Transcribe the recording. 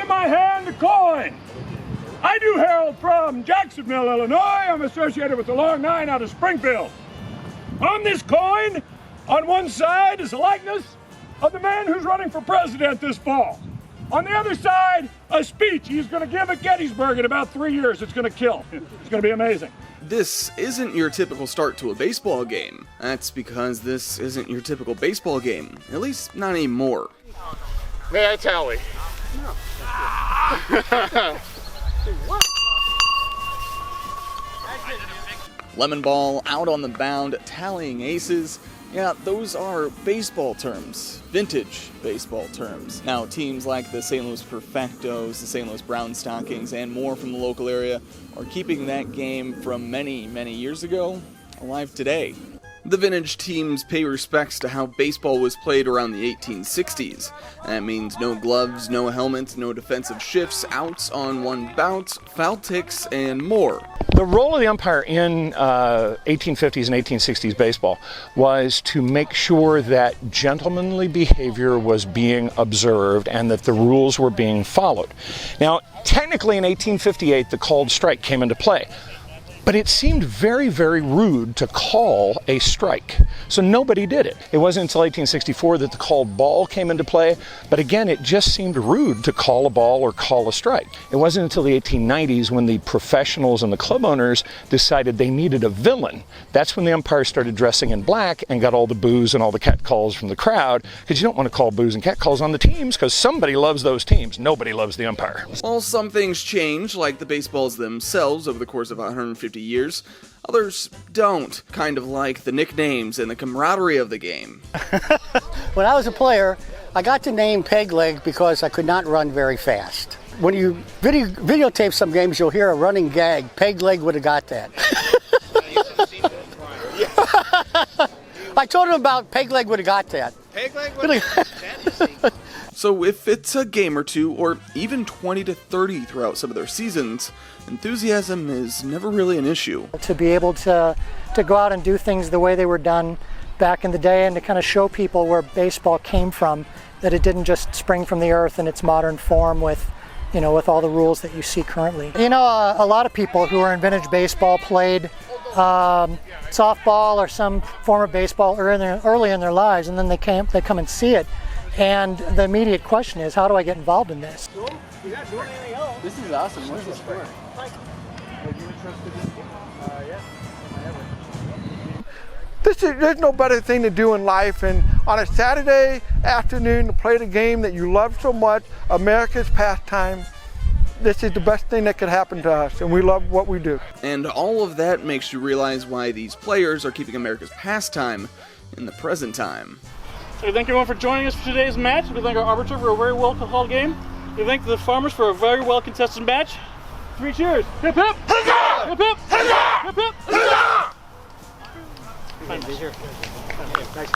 in my hand a coin. I do hail from Jacksonville, Illinois. I'm associated with the Long Nine out of Springfield. On this coin, on one side is a likeness of the man who's running for president this fall. On the other side, a speech he's going to give at Gettysburg in about 3 years. It's going to kill. It's going to be amazing. This isn't your typical start to a baseball game. That's because this isn't your typical baseball game. At least not anymore. May I tally? No. Lemon ball out on the mound, tallying aces. Yeah, those are baseball terms, vintage baseball terms. Now, teams like the St. Louis Perfectos, the St. Louis Brown Stockings, and more from the local area are keeping that game from many, many years ago alive today. The vintage teams pay respects to how baseball was played around the 1860s. That means no gloves, no helmets, no defensive shifts, outs on one bout, foul ticks, and more. The role of the umpire in 1850s and 1860s baseball was to make sure that gentlemanly behavior was being observed and that the rules were being followed. Now, technically in 1858, the called strike came into play. But it seemed very, very rude to call a strike. So nobody did it. It wasn't until 1864 that the called ball came into play. But again, it just seemed rude to call a ball or call a strike. It wasn't until the 1890s when the professionals and the club owners decided they needed a villain. That's when the umpires started dressing in black and got all the boos and all the cat calls from the crowd. Because you don't want to call boos and cat calls on the teams because somebody loves those teams. Nobody loves the umpire. While some things change, like the baseballs themselves over the course of 150 years, others don't, kind of like the nicknames and the camaraderie of the game. When I was a player, I got the name Peg Leg because I could not run very fast. When you videotape some games, you'll hear a running gag. Peg Leg would have got that. I told him about Peg Leg would have got that. Peg Leg would have got So if it's a game or two, or even 20 to 30 throughout some of their seasons, enthusiasm is never really an issue. To be able to go out and do things the way they were done back in the day and to kind of show people where baseball came from, that it didn't just spring from the earth in its modern form with all the rules that you see currently. A lot of people who are in vintage baseball played softball or some form of baseball early in their lives, and then they come and see it. And the immediate question is, how do I get involved in this? You're not doing anything else. This is awesome. What's this for? There's no better thing to do in life, and on a Saturday afternoon to play the game that you love so much, America's pastime, this is the best thing that could happen to us, and we love what we do. And all of that makes you realize why these players are keeping America's pastime in the present time. So we thank everyone for joining us for today's match. We thank our arbiter for a very well called game. We thank the farmers for a very well contested match. 3 cheers! Hip hip! Huzzah! Hip hip! Huzzah! Hip hip! Huzzah! Nice. Nice.